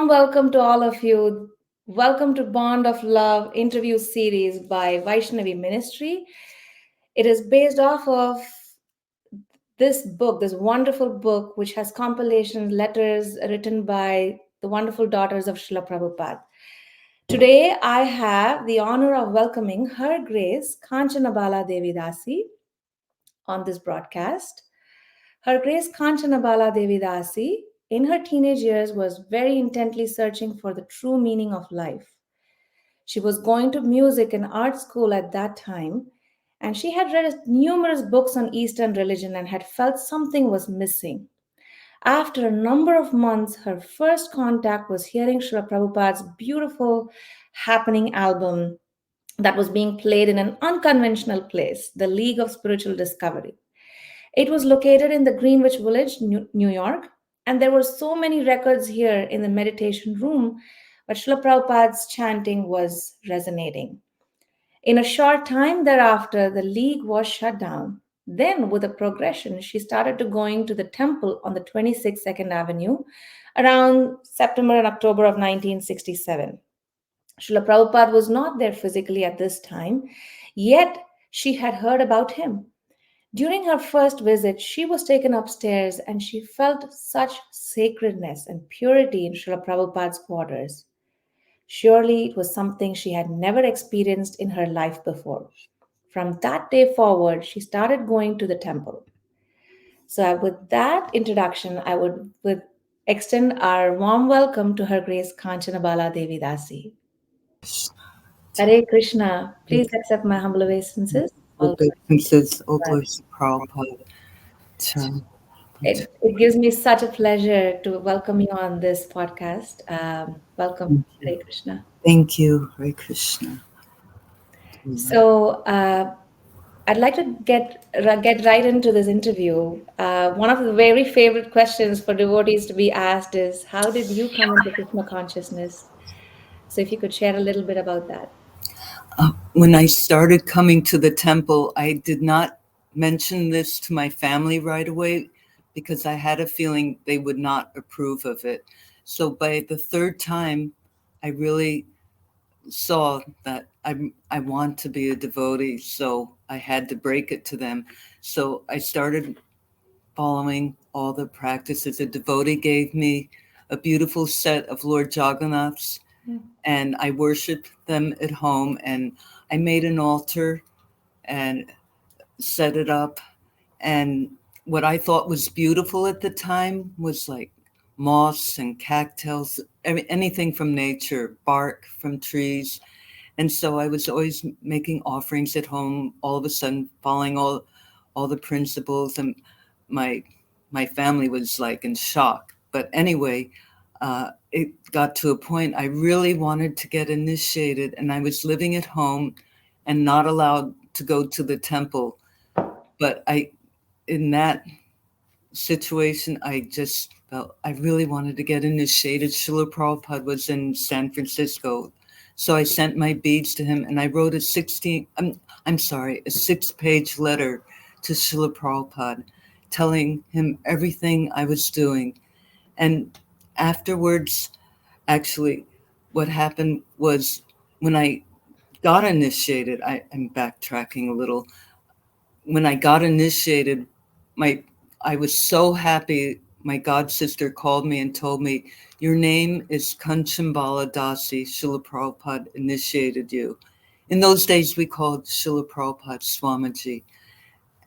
warm welcome to all of you. Welcome to Bond of Love interview series by Vaishnavi Ministry. It is based off of this book, this wonderful book, which has compilation letters written by the wonderful daughters of Srila Prabhupada. Today, I have the honor of welcoming Her Grace Kanchanbala Devi Dasi on this broadcast. Her Grace Kanchanbala Devi Dasi, in her teenage years, was very intently searching for the true meaning of life. She was going to music and art school at that time, and she had read numerous books on Eastern religion and had felt something was missing. After a number of months, her first contact was hearing Srila Prabhupada's beautiful happening album that was being played in an unconventional place, the League of Spiritual Discovery. It was located in the Greenwich Village, New York, and there were so many records here in the meditation room, but Srila Prabhupada's chanting was resonating. In a short time thereafter, the league was shut down. Then, with a progression, she started to going to the temple on the 26th 2nd Avenue around September and October of 1967. Srila Prabhupada was not there physically at this time, yet she had heard about him. During her first visit, she was taken upstairs and she felt such sacredness and purity in Srila Prabhupada's quarters. Surely it was something she had never experienced in her life before. From that day forward, she started going to the temple. So, with that introduction, I would extend our warm welcome to Her Grace Kanchanbala Devi Dasi. Hare Krishna, please accept my humble obeisances. All Obeisances, O glory. glories of Prabhupada. Cha- It gives me such a pleasure to welcome you on this podcast. Welcome, Thank you. Hare Krishna. Thank you, Hare Krishna. So, I'd like to get right into this interview. One of the very favorite questions for devotees to be asked is, "How did you come into Krishna consciousness?" So, if you could share a little bit about that. When I started coming to the temple, I did not mention this to my family right away because I had a feeling they would not approve of it. So by the third time, I really saw that I want to be a devotee, so I had to break it to them. So I started following all the practices. A devotee gave me a beautiful set of Lord Jagannath's, and I worshiped them at home. And I made an altar and set it up. And what I thought was beautiful at the time was like moss and cattails, anything from nature, bark from trees. And so I was always making offerings at home, all of a sudden following all the principles, and my my family was like in shock. But anyway, it got to a point I really wanted to get initiated, and I was living at home and not allowed to go to the temple. But in that situation, I just felt I really wanted to get initiated. Srila Prabhupada was in San Francisco. So I sent my beads to him, and I wrote a 6-page letter to Srila Prabhupada telling him everything I was doing. And afterwards, actually, what happened was when I got initiated, I'm backtracking a little. When I got initiated, I was so happy. My god sister called me and told me, "Your name is Kanchanbala Dasi. Srila Prabhupada initiated you." In those days, we called Srila Prabhupada Swamiji.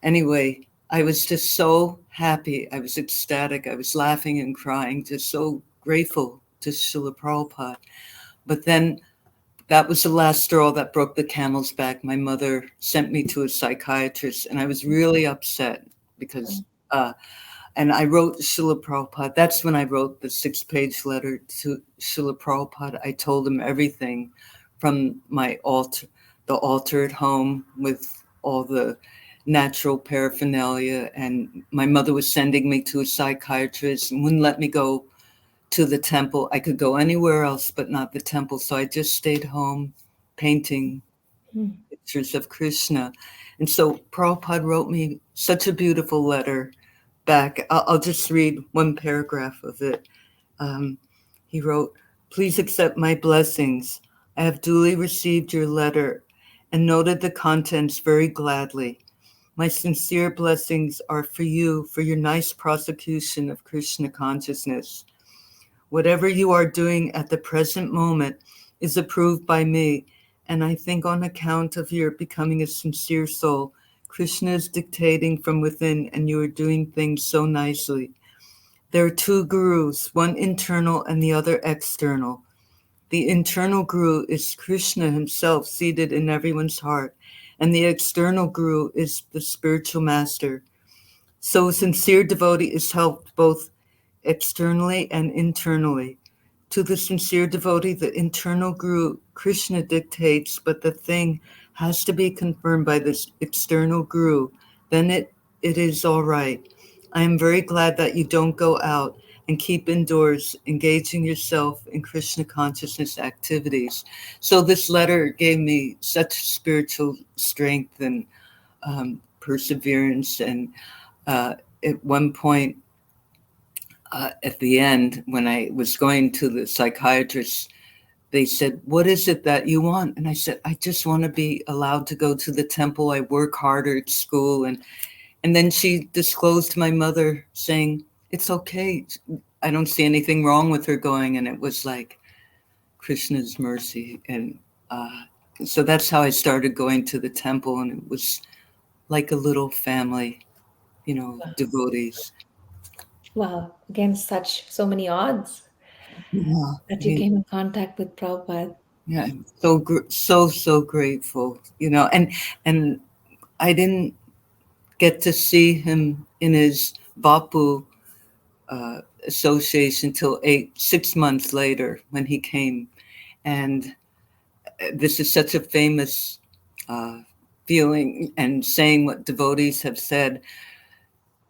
Anyway, I was just so happy. I was ecstatic. I was laughing and crying, just so grateful to Srila Prabhupada. But then that was the last straw that broke the camel's back. My mother sent me to a psychiatrist, and I was really upset because, and I wrote Srila Prabhupada. That's when I wrote the 6-page letter to Srila Prabhupada. I told him everything from my altar, the altar at home with all the natural paraphernalia. And my mother was sending me to a psychiatrist and wouldn't let me go to the temple. I could go anywhere else, but not the temple. So I just stayed home painting pictures of Krishna. And so Prabhupada wrote me such a beautiful letter back. I'll just read one paragraph of it. He wrote, Please accept my blessings. I have duly received your letter and noted the contents very gladly. My sincere blessings are for you for your nice prosecution of Krishna consciousness. Whatever you are doing at the present moment is approved by me, and I think on account of your becoming a sincere soul, Krishna is dictating from within, and you are doing things so nicely. There are two gurus, one internal and the other external. The internal guru is Krishna himself seated in everyone's heart, and the external guru is the spiritual master. So a sincere devotee is helped both externally and internally. To the sincere devotee, the internal guru, Krishna dictates, but the thing has to be confirmed by this external guru. Then it is all right. I am very glad that you don't go out and keep indoors, engaging yourself in Krishna consciousness activities. So this letter gave me such spiritual strength and perseverance. And at one point, at the end, when I was going to the psychiatrist, they said, "What is it that you want?" And I said, "I just want to be allowed to go to the temple. I work harder at school." And then she disclosed to my mother saying, "It's okay. I don't see anything wrong with her going." And it was like Krishna's mercy. And so that's how I started going to the temple. And it was like a little family, devotees. Wow, against so many odds Yeah. that you came in contact with Prabhupada. Yeah, I'm so grateful, and I didn't get to see him in his Bapu association till 6 months later when he came, and this is such a famous uh, feeling and saying what devotees have said.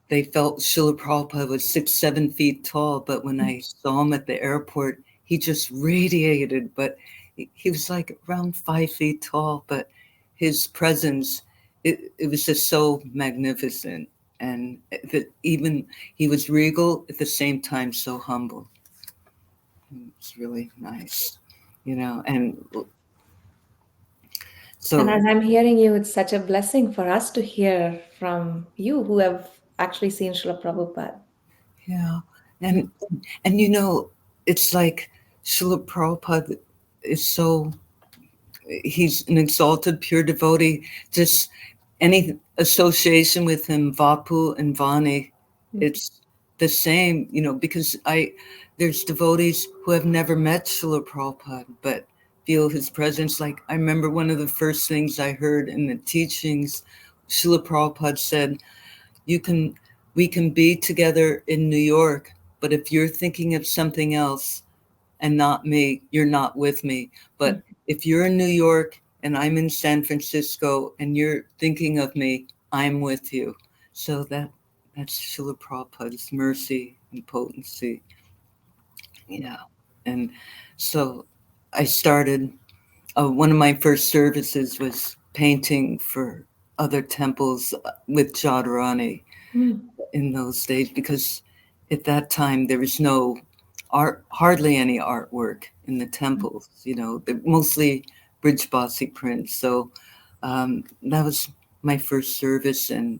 They felt Srila Prabhupada was 6, 7 feet tall, but when I saw him at the airport, he just radiated. But he was like around 5 feet tall, but his presence, it was just so magnificent. And that even he was regal at the same time, so humble. It's really nice, and And so as I'm hearing you, it's such a blessing for us to hear from you who have actually seen Srila Prabhupada. yeah, and it's like Srila Prabhupada is so he's an exalted pure devotee. Just any association with him, Vapu and Vani, it's the same, because there's devotees who have never met Srila Prabhupada but feel his presence. Like I remember one of the first things I heard in the teachings, Srila Prabhupada said, "You can, we can be together in New York, but if you're thinking of something else, and not me, you're not with me. But if you're in New York and I'm in San Francisco and you're thinking of me, I'm with you." So that's Srila Prabhupada's mercy and potency. Yeah. And so I started, one of my first services was painting for other temples with Jodharani Mm. in those days, because at that time there was no art, hardly any artwork in the temples. They're mostly Brijbasi prints. So that was my first service, and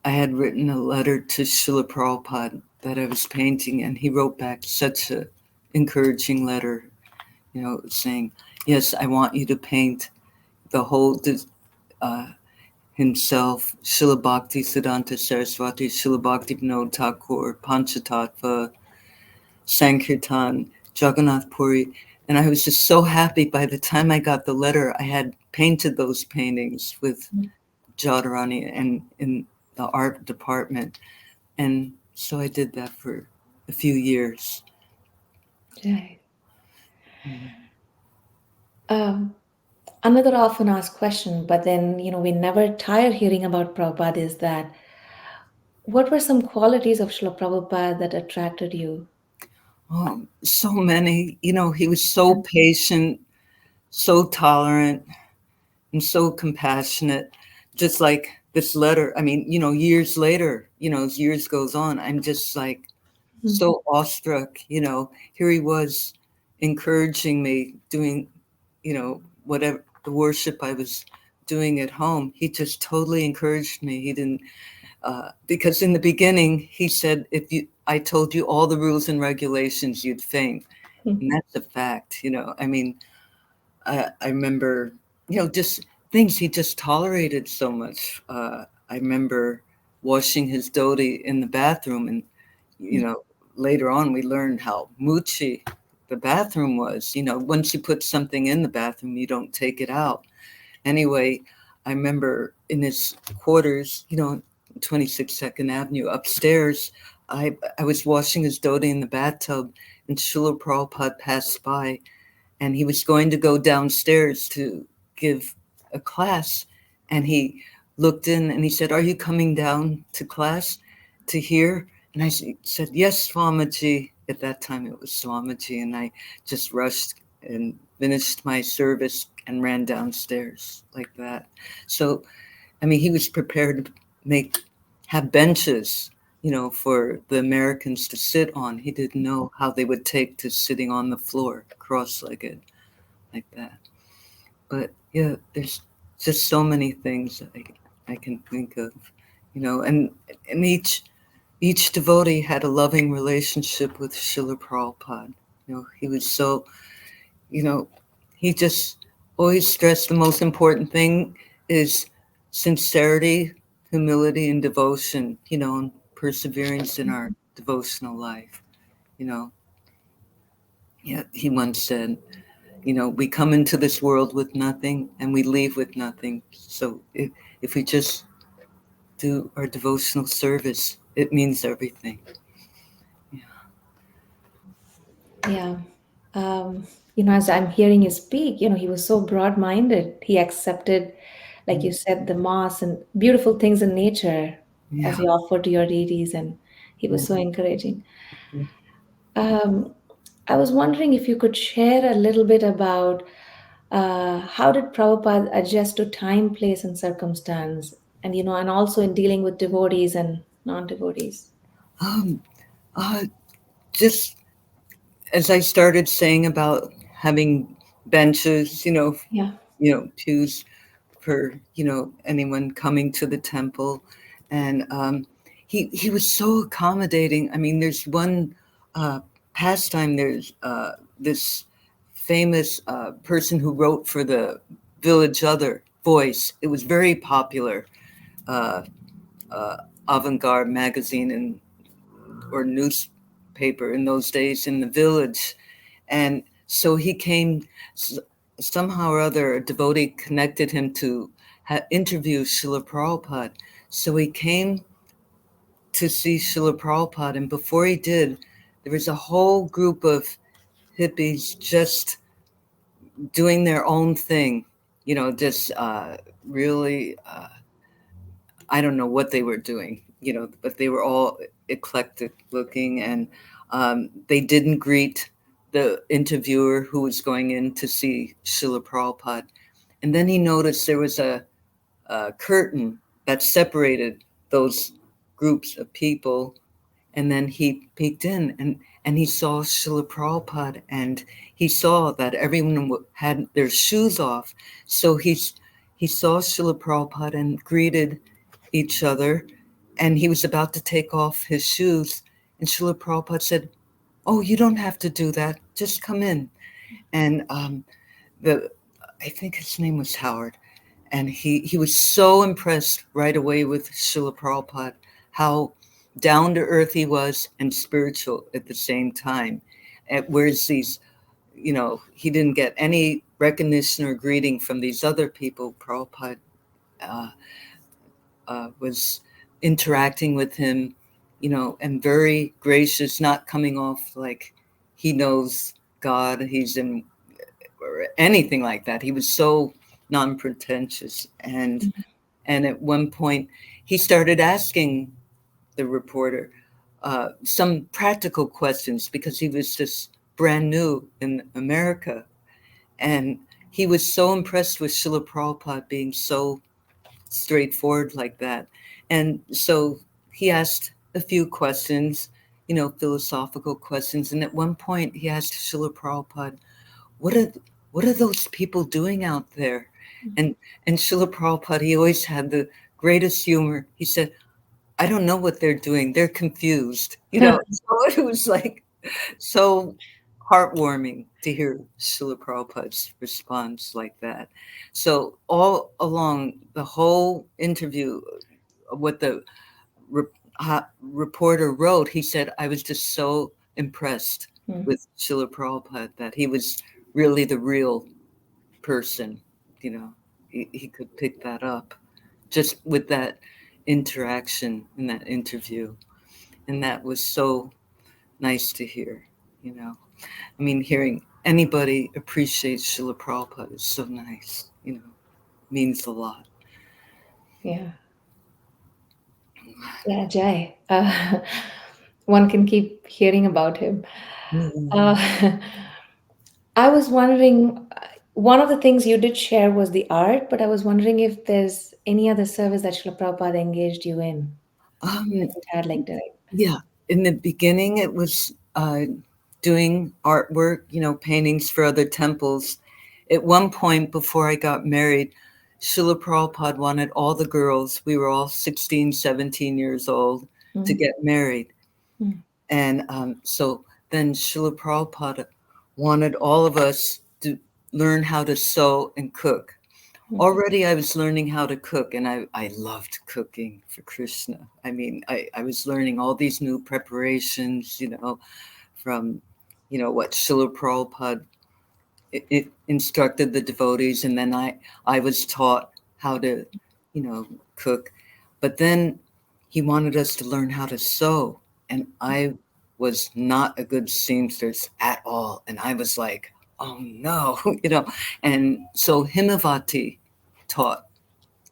I had written a letter to Srila Prabhupada that I was painting, and he wrote back such a encouraging letter, saying, "Yes, I want you to paint the whole uh, himself, Srila Bhakti Siddhanta Saraswati, Srila Bhakti Vinod Thakur, Panchatattva, Sankirtan, Jagannath Puri." And I was just so happy. By the time I got the letter, I had painted those paintings with Jodharani and in the art department. And so I did that for a few years. Right. Mm. Um, Another often asked question, but then, we never tire hearing about Prabhupada is that what were some qualities of Srila Prabhupada that attracted you? Oh, so many. He was so patient, so tolerant, and so compassionate. Just like this letter. I mean, years later, as years goes on, I'm just like Mhm. so awestruck. Here he was, encouraging me doing, whatever the worship I was doing at home. He just totally encouraged me. He didn't, because in the beginning he said, if I told you all the rules and regulations, you'd faint. And that's a fact, I mean, I remember, just things he just tolerated so much. I remember washing his dhoti in the bathroom, and later on we learned how moochy the bathroom was. Once you put something in the bathroom, you don't take it out. Anyway, I remember in his quarters, 26 Second Avenue upstairs, I was washing his dhoti in the bathtub, and Srila Prabhupada passed by, and he was going to go downstairs to give a class, and he looked in and he said, "Are you coming down to class to hear?" And I said, "Yes, Swamiji." At that time it was Swamiji, and I just rushed and finished my service and ran downstairs like that. So, I mean, he was prepared to have benches, for the Americans to sit on. He didn't know how they would take to sitting on the floor, cross-legged, like that. But yeah, there's just so many things that I can think of, and each devotee had a loving relationship with Srila Prabhupada. He was so, you know, he just always stressed the most important thing is sincerity, humility, and devotion, and perseverance in our devotional life. You know, yeah, he once said, we come into this world with nothing and we leave with nothing. So if we just do our devotional service, it means everything. Yeah. As I'm hearing you speak, he was so broad-minded. He accepted, like you said, the mass and beautiful things in nature as Yeah. he offered to your deities, and he Yeah. was so encouraging. Um, I was wondering if you could share a little bit about how did Prabhupada adjust to time, place, and circumstance, and also in dealing with devotees and non-devotees. Um, uh, just as I started saying about having benches, Yeah. pews for anyone coming to the temple, and he was so accommodating. I mean, there's one uh, pastime. There's this famous person who wrote for the Village Other Voice. It was very popular, uh, avant-garde magazine and or newspaper in those days in the village. And so he came, somehow or other, a devotee connected him to interview Srila Prabhupada. So he came to see Srila Prabhupada. And before he did, there was a whole group of hippies just doing their own thing, just really, I don't know what they were doing, but they were all eclectic looking. And they didn't greet the interviewer who was going in to see Srila Prabhupada. And then he noticed there was a curtain that separated those groups of people. And then he peeked in and he saw Srila Prabhupada, and he saw that everyone had their shoes off. So he saw Srila Prabhupada and greeted each other, and he was about to take off his shoes. And Srila Prabhupada said, "Oh, you don't have to do that. Just come in." And the I think his name was Howard, and he was so impressed right away with Srila Prabhupada, how down to earth he was and spiritual at the same time. Whereas he didn't get any recognition or greeting from these other people. Prabhupada uh, was interacting with him, and very gracious, not coming off like he knows God, he's in, or anything like that. He was so non-pretentious. And at one point, he started asking the reporter some practical questions because he was just brand new in America. And he was so impressed with Srila Prabhupada being so straightforward like that. And so he asked a few questions, philosophical questions. And at one point, he asked Srila Prabhupada, "What are what are those people doing out there?" And Srila Prabhupada, he always had the greatest humor. He said, "I don't know what they're doing. They're confused." So it was like so heartwarming to hear Srila Prabhupada's response like that. So all along the whole interview, what the re- reporter wrote, he said, "I was just so impressed with Srila Prabhupada that he was really the real person. You know, he could pick that up just with that interaction in that interview." And that was so nice to hear, you know. I mean, hearing anybody appreciate Srila Prabhupada is so nice, means a lot. Yeah. Yeah, Jai. One can keep hearing about him. Mm. Uh, I was wondering, one of the things you did share was the art, but I was wondering if there's any other service that Srila Prabhupada engaged you in that Um, you had like direct. yeah, in the beginning, it was doing artwork, paintings for other temples. At one point, before I got married, Srila Prabhupada wanted all the girls, we were all 16, 17 years old, to Mm, get married. mm, And so then Srila Prabhupada wanted all of us to learn how to sew and cook. mm. Already I was learning how to cook, and I loved cooking for Krishna. I mean, I was learning all these new preparations, from, what Srila Prabhupada it instructed the devotees, and then I was taught how to, cook. But then he wanted us to learn how to sew, and I was not a good seamstress at all, and I was like, oh no, and so Himavati taught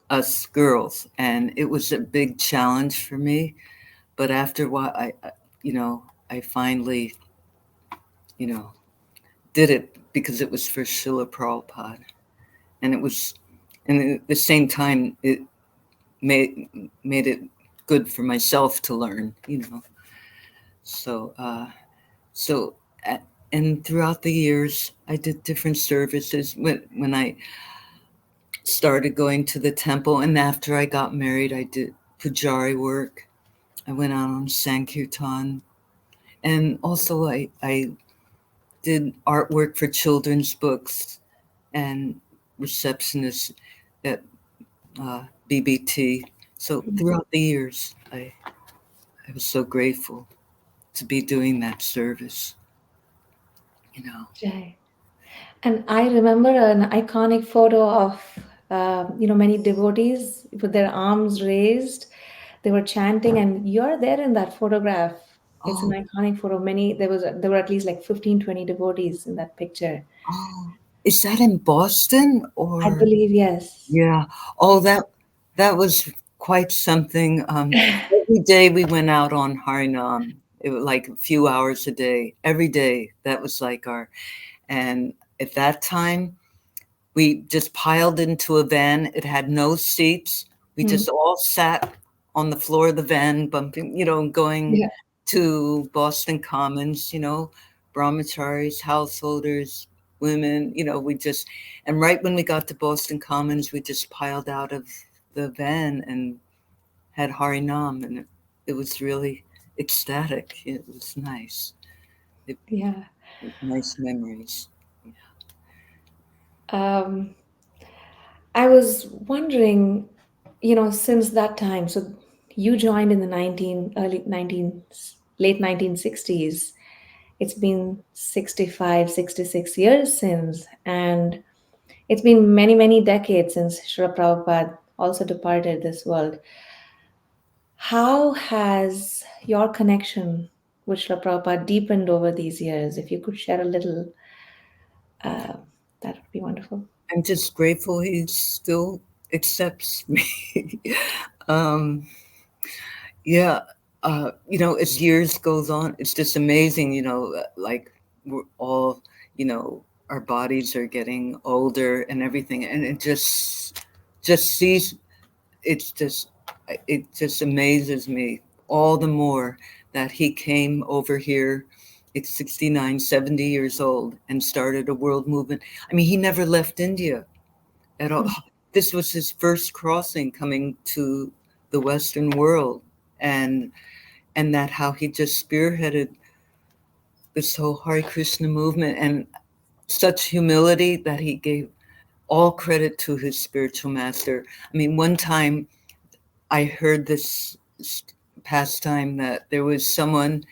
us girls, and it was a big challenge for me. But after a while, I finally, you know, did it because it was for Srila Prabhupada, and it was, and at the same time, it made made it good for myself to learn. So, so, and throughout the years, I did different services. When I started going to the temple, and after I got married, I did pujari work. I went out on Sankirtan, and also I did artwork for children's books and receptionist at BBT. So throughout the years, I was so grateful to be doing that service. Jai. And I remember an iconic photo of, many devotees with their arms raised. They were chanting, and you're there in that photograph. It's an Oh, iconic photo. There were at least like 15, 20 devotees in that picture. oh, is that in Boston I or? believe, yes. Yeah. Oh, that was quite something. Every day we went out on harinam. It was like a few hours a day. Every day that was like our. And at that time, we just piled into a van. It had no seats. We Mm. just all sat on the floor of the van, bumping, going Yeah. to Boston Commons, brahmacharis, householders, women, we just, and right when we got to Boston Commons, we just piled out of the van and had Harinam, and it was really ecstatic. It was nice. It, Yeah. nice memories. Um, I was wondering, since that time, so you joined in the late 1960s. It's been 65, 66 years since, and it's been many, many decades since Srila Prabhupada also departed this world. How has your connection with Srila Prabhupada deepened over these years? If you could share a little, uh, that would be wonderful. I'm just grateful he still accepts me. um, yeah, as years goes on, it's just amazing. Like we're all, our bodies are getting older and everything, and it just sees. It's just, it just amazes me all the more that he came over here at 69, 70 years old and started a world movement. I mean, he never left India at all. This was his first crossing coming to the Western world, and that how he just spearheaded this whole Hare Krishna movement, and such humility that he gave all credit to his spiritual master. I mean, one time I heard this pastime that there was someone,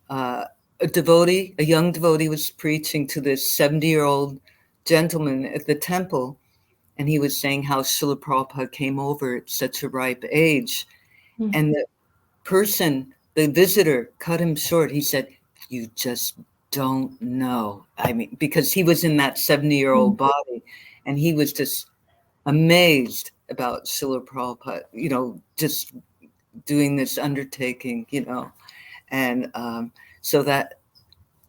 a devotee, a young devotee, was preaching to this 70-year-old gentleman at the temple, and he was saying how Srila Prabhupada came over at such a ripe age. And the person, the visitor, cut him short. He said, "You just don't know." I mean, because he was in that 70-year-old body, and he was just amazed about Srila Prabhupada, just doing this undertaking, and so that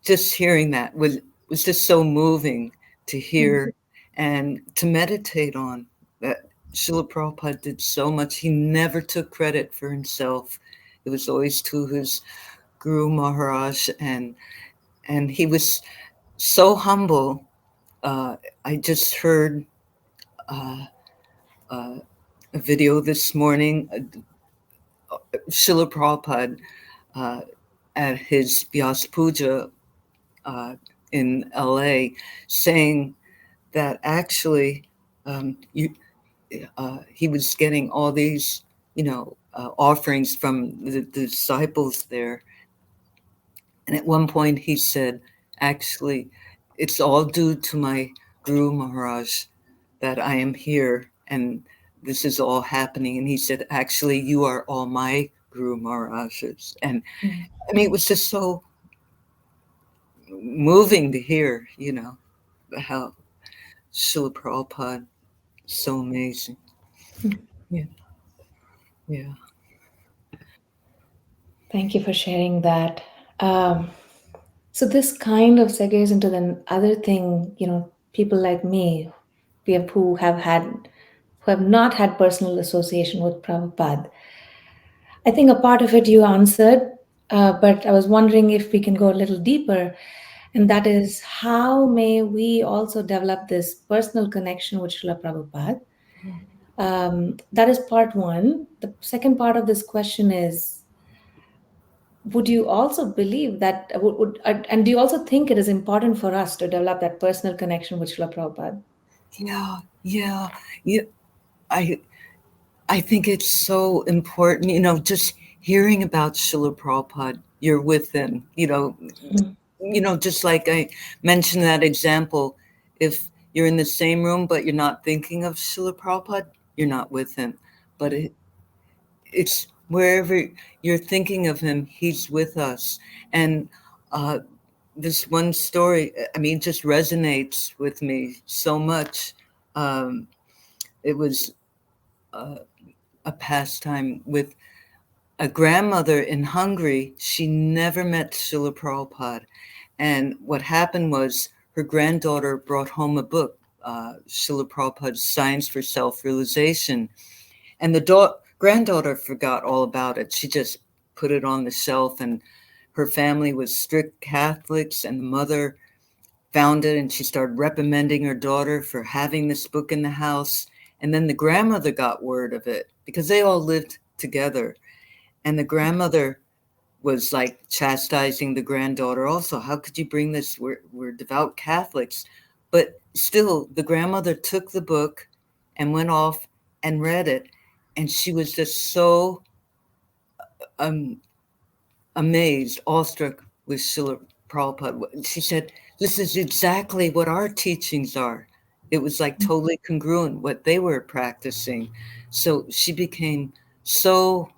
just hearing that was just so moving to hear and to meditate on. That Srila Prabhupada did so much. He never took credit for himself. It was always to his Guru Maharaj, and he was so humble. I just heard a video this morning, Srila Prabhupada at his Vyas Puja in LA, saying that actually he was getting all these, offerings from the disciples there. And at one point he said, actually, it's all due to my Guru Maharaj that I am here and this is all happening. And he said, actually, you are all my Guru Maharajas. And I mean, it was just so moving to hear, how Srila Prabhupada is so amazing. Yeah. Yeah. Thank you for sharing that. So this kind of segues into the other thing, people like me, who have not had personal association with Prabhupada. I think a part of it you answered, but I was wondering if we can go a little deeper, and that is how may we also develop this personal connection with Srila Prabhupada? That is part one. The second part of this question is, would you also believe that, and do you also think it is important for us to develop that personal connection with Srila Prabhupada? Yeah. Yeah. Yeah. I think it's so important, just hearing about Srila Prabhupada, you're with him, just like I mentioned that example, if you're in the same room, but you're not thinking of Srila Prabhupada, you're not with him. But it's wherever you're thinking of him, he's with us. And this one story, I mean, just resonates with me so much. It was a pastime with a grandmother in Hungary. She never met Srila Prabhupada. And what happened was her granddaughter brought home a book, Srila Prabhupada's Science for Self-Realization. And the granddaughter forgot all about it. She just put it on the shelf, and her family was strict Catholics, and the mother found it and she started reprimanding her daughter for having this book in the house. And then the grandmother got word of it because they all lived together. And the grandmother was like chastising the granddaughter also. How could you bring this? We're devout Catholics. But still, the grandmother took the book and went off and read it. And she was just so amazed, awestruck with Srila Prabhupada. She said, this is exactly what our teachings are. It was like totally congruent what they were practicing. So she became so,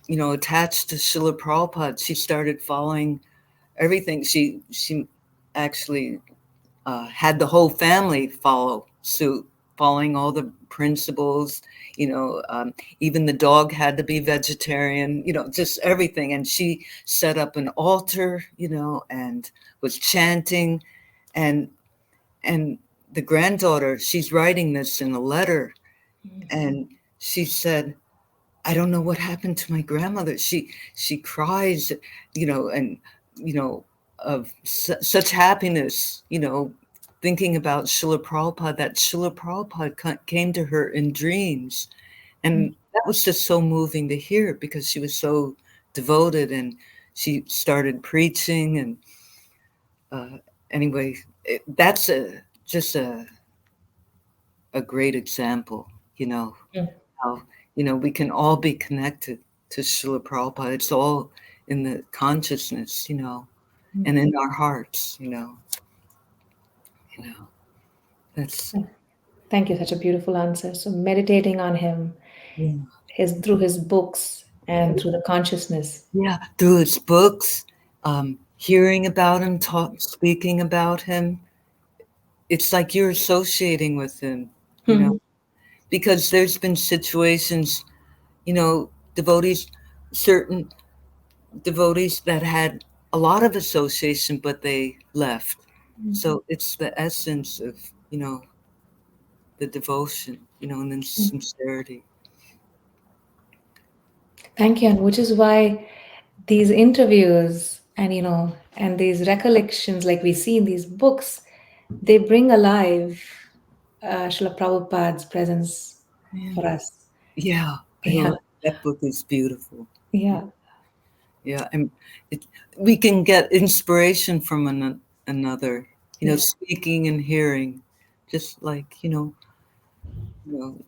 attached to Srila Prabhupada. She started following everything. She actually had the whole family follow suit, following all the principles, even the dog had to be vegetarian, just everything. And she set up an altar, and was chanting. And the granddaughter, she's writing this in a letter. And she said, I don't know what happened to my grandmother. She cries, and of such happiness, thinking about Srila Prabhupada. That Srila Prabhupada came to her in dreams, and that was just so moving to hear because she was so devoted, and she started preaching. And anyway, that's just a great example, Mm, how we can all be connected to Srila Prabhupada. It's all in the consciousness, mm. and in our hearts, you know. That's Thank you. Such a beautiful answer. So meditating on him, yeah, his through his books and through the consciousness. yeah. Through his books, hearing about him, speaking about him, it's like you're associating with him, Hmm. because there's been situations, devotees, certain devotees that had a lot of association, but they left. So it's the essence of, the devotion, and the sincerity. Thank you. And which is why these interviews and and these recollections like we see in these books, they bring alive Srila Prabhupada's presence Yeah, for us. yeah. Yeah, That book is beautiful. yeah, Yeah, and it, we can get inspiration from another, yeah. speaking and hearing, just like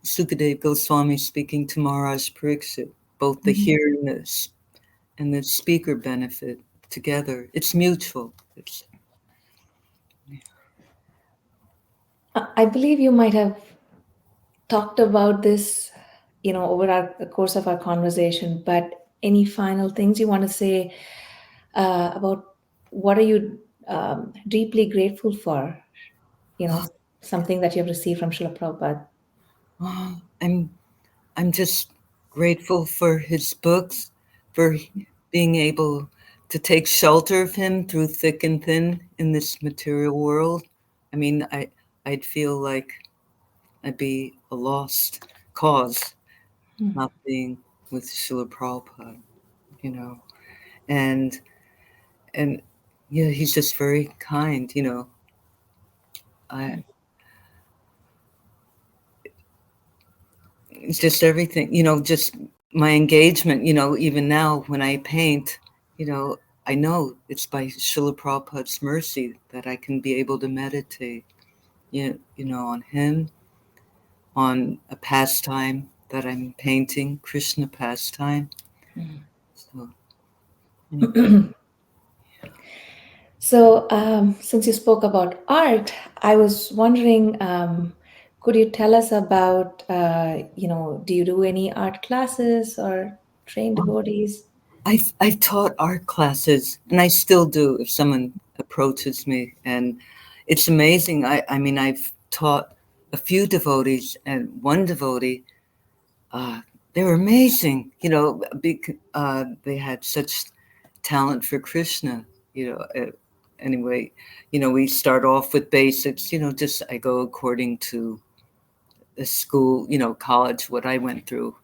Sukadev Goswami speaking to Maharaj Pariksit. Both the Mhm. hearing and the speaker benefit together. It's mutual. It's I believe you might have talked about this, over the course of our conversation, but any final things you want to say about what are you deeply grateful for, something that you've received from Srila Prabhupada? oh, I'm just grateful for his books, for being able to take shelter of him through thick and thin in this material world. I mean, I'd feel like I'd be a lost cause Mm. not being with Srila Prabhupada, you know, and and yeah, he's just very kind. I It's just everything, just my engagement, even now when I paint, you know, I know it's by Srila Prabhupada's mercy that I can be able to meditate, on him, on a pastime that I'm painting, Krishna pastime. So, anyway. So, since you spoke about art, I was wondering, could you tell us about, do you do any art classes or train devotees? I've taught art classes, and I still do if someone approaches me, and it's amazing. I mean, I've taught a few devotees, and one devotee, uh, they were amazing. They had such talent for Krishna. Anyway, we start off with basics. Just I go according to the school, college, what I went through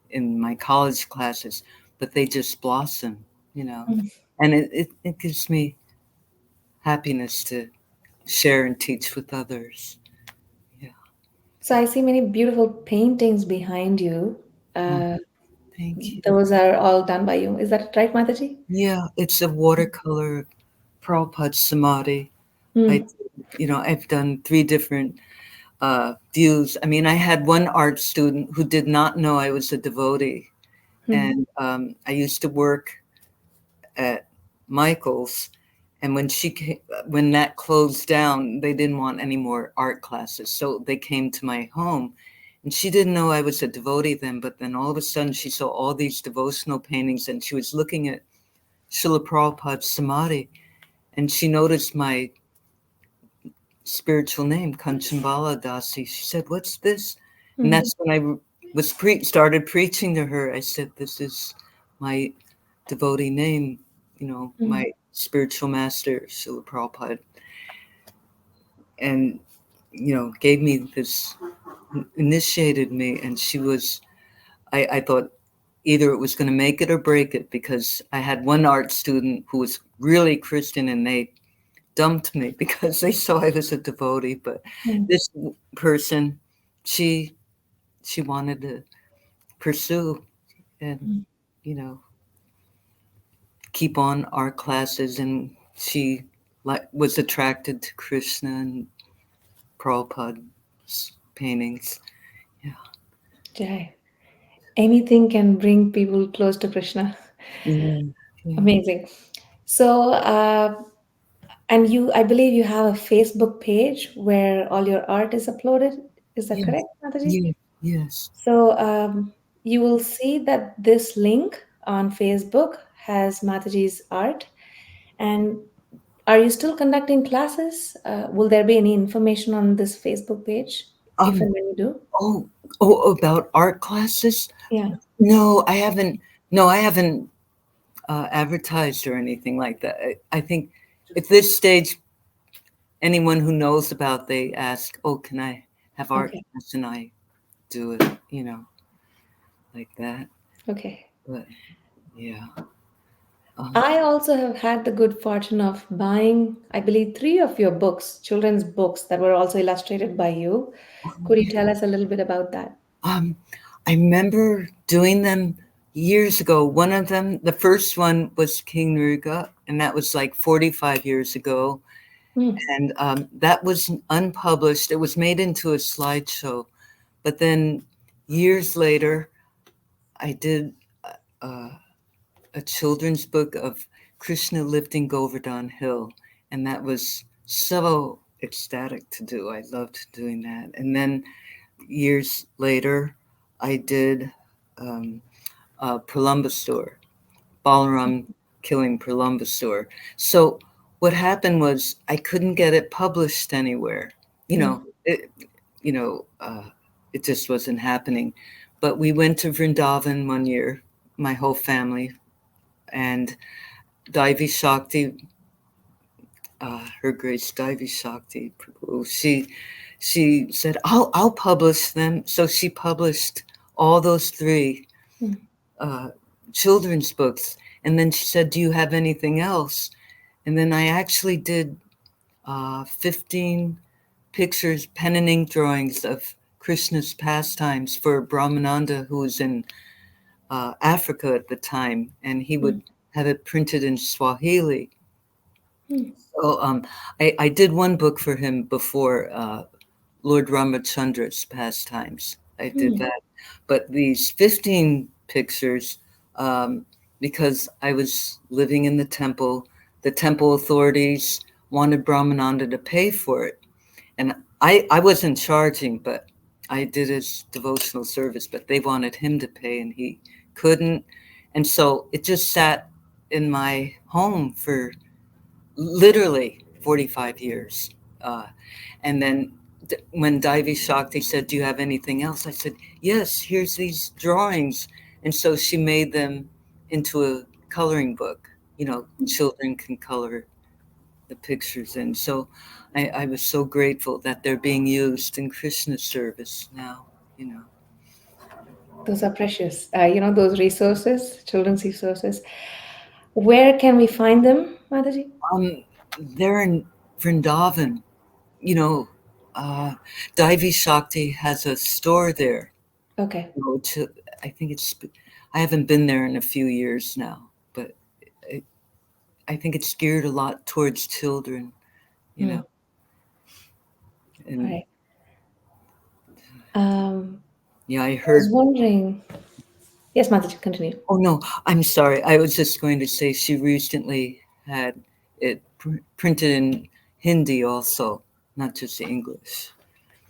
in my college classes, but they just blossom, you know, Mm. and it gives me happiness to share and teach with others. Yeah. So, I see many beautiful paintings behind you. Oh, Uh, thank you. those are all done by you. Is that right, Mataji? Yeah, it's a watercolor Prabhupada Samadhi. I, Mm. I've done 3 different views. I mean, I had one art student who did not know I was a devotee, Mm. and I used to work at Michael's, and when that closed down, they didn't want any more art classes, so they came to my home, and she didn't know I was a devotee then. But then all of a sudden, she saw all these devotional paintings, and she was looking at Srila Prabhupada's Samadhi, and she noticed my spiritual name, Kanchanbala dasi. She said, "What's this?" And Mm. that's when I started preaching to her. I said, "This is my devotee name, Mm. my spiritual master, Srila Prabhupada," and gave me this, initiated me. And she was, I thought, either it was going to make it or break it, because I had one art student who was really Christian and they dumped me because they saw I was a devotee. But Mm. this person, she she wanted to pursue and, Mm. you know, keep on art classes, and she like was attracted to Krishna and Prabhupada's paintings. Yeah. Jai. Anything can bring people close to Krishna. Yeah. Yeah. Amazing. So, and you, I believe you have a Facebook page where all your art is uploaded. Is that Yes. correct, Mataji? Yeah. Yes. So, you will see that this link on Facebook has Mataji's art. And are you still conducting classes? Will there be any information on this Facebook page if Um. and when you do? Oh. Oh. About art classes? Yeah. No, I haven't. No, I haven't advertised or anything like that. I think at this stage, anyone who knows about, they ask, "Oh, can I have art Okay. class?" And I do it, like that. Okay. But yeah. Um, I also have had the good fortune of buying, I believe, three of your books, children's books that were also illustrated by you. Could you yeah. tell us a little bit about that? um, I remember doing them years ago. One of them, the first one was King Ruga, and that was like 45 years ago. Hmm. And that was unpublished. It was made into a slideshow. But then years later, I did uh, a children's book of Krishna lifting Govardhan Hill, and that was so ecstatic to do. I loved doing that. And then years later, I did um, Pralambasur, Balaram killing Pralambasur. So what happened was I couldn't get it published anywhere. You Hmm. know, it, you know, it just wasn't happening. But we went to Vrindavan one year, my whole family, and Devi Shakti, Her Grace Devi Shakti Prabhu, she said, I'll publish them. So she published all those three Hmm. uh, children's books. And then she said, do you have anything else? And then I actually did 15 pictures, pen and ink drawings of Krishna's pastimes for Brahmananda, who was in Africa at the time, and he Hmm. would have it printed in Swahili. Hmm. So I did one book for him before Lord Ramachandra's pastimes. I did Hmm. that. But these 15 pictures, um, because I was living in the temple authorities wanted Brahmananda to pay for it. And I wasn't charging, but I did his devotional service, but they wanted him to pay and he couldn't. And so it just sat in my home for literally 45 years. Uh, and then when Devi Shakti said, do you have anything else? I said, yes, here's these drawings. And so she made them into a coloring book. Children can color the pictures in. So I was so grateful that they're being used in Krishna service now, you know. Those are precious. Those resources, children's resources. Where can we find them, Mataji? Um, they're in Vrindavan, you know, uh, Devi Shakti has a store there. Okay. To, I think I haven't been there in a few years now, but it, I think it's geared a lot towards children, you Hmm. know. All And right. Um, yeah, I I was heard. wondering. Yes, Mataji, continue. Oh no, I'm sorry. I was just going to say she recently had it printed in Hindi also, not just English.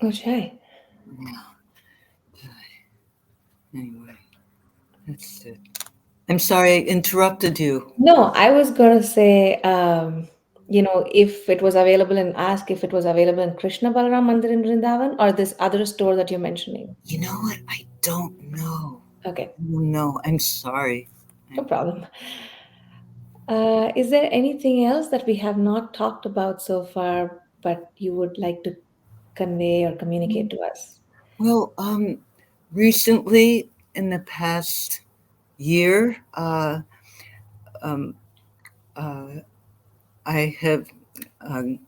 Okay. Yeah. Anyway, that's it. I'm sorry I interrupted you. No, I was gonna say, if it was available and ask if it was available in Krishna Balaram Mandir in Vrindavan or this other store that you're mentioning. You know what? I don't know. Okay, I don't know. I'm sorry. no I'm, problem. Is there anything else that we have not talked about so far, but you would like to convey or communicate to us? well, recently in the past year, um, uh, I have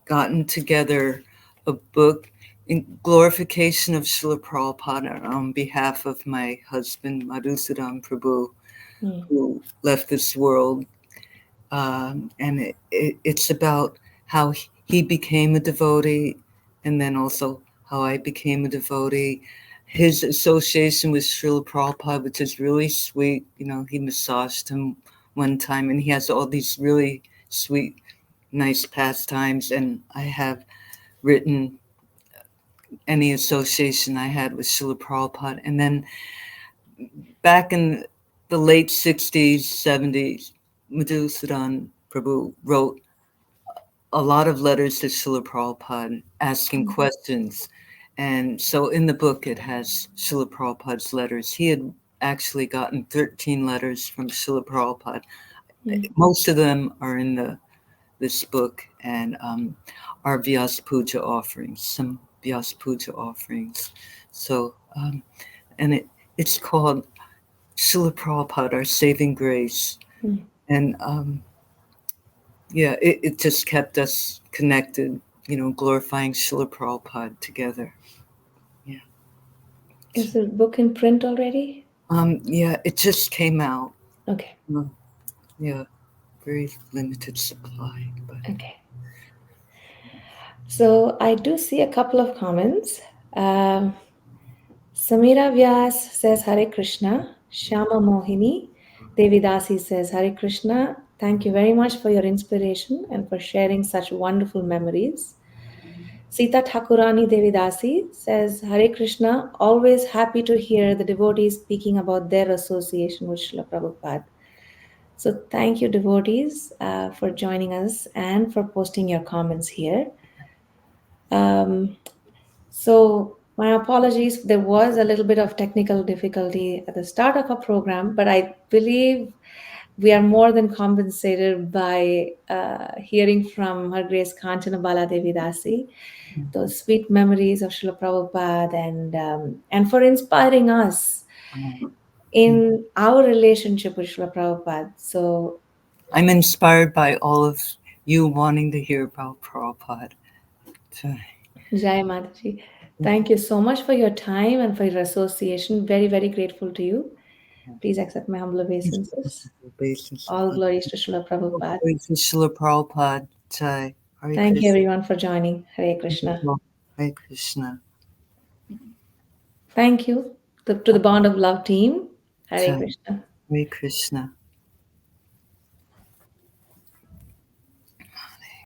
gotten together a book in glorification of Srila Prabhupada on behalf of my husband, Madhusudan Prabhu, Mm. who left this world. And it's about how he became a devotee, and then also how I became a devotee. His association with Srila Prabhupada, which is really sweet. You know, he massaged him one time, and he has all these really sweet, nice pastimes. And I have written any association I had with Srila Prabhupada. And then back in the late 60s, 70s, Madhusudan Prabhu wrote a lot of letters to Srila Prabhupada asking Mm. questions. And so in the book, it has Srila Prabhupada's letters. He had actually gotten 13 letters from Srila Prabhupada. Mm. Most of them are in this book, and are Vyas Puja offerings, some Vyas Puja offerings. So, and it's called Srila Prabhupada, Our Saving Grace. Mm. And yeah, it just kept us connected, glorifying Srila Prabhupada together. Yeah. Is the book in print already? Yeah, it just came out. Okay. Uh, yeah, very limited supply, but Okay. So I do see a couple of comments. Um, Samira Vyas says Hare Krishna. Shama Mohini Devidasi says Hare Krishna. Thank you very much for your inspiration and for sharing such wonderful memories. Sita Thakurani Devidasi says Hare Krishna. Always happy to hear the devotees speaking about their association with Srila Prabhupada. So thank you, devotees, for joining us and for posting your comments here. Um, So, my apologies. There was a little bit of technical difficulty at the start of our program, but I believe we are more than compensated by hearing from Her Grace Kanchanbala Devi Dasi, those sweet memories of Srila Prabhupada, and for inspiring us um, in our relationship with Srila Prabhupada. So, I'm inspired by all of you wanting to hear about Prabhupada. So, Jai Mataji, thank you so much for your time and for your association. Very, very grateful to you. Please accept my humble obeisances. All glories to Srila Prabhupada. Srila Prabhupada. Jai. Hare Thank you Krishna. everyone for joining. Hare Krishna. Hare Krishna. Thank you to the Bond of Love team. Hare Jai. Krishna. Hare Krishna.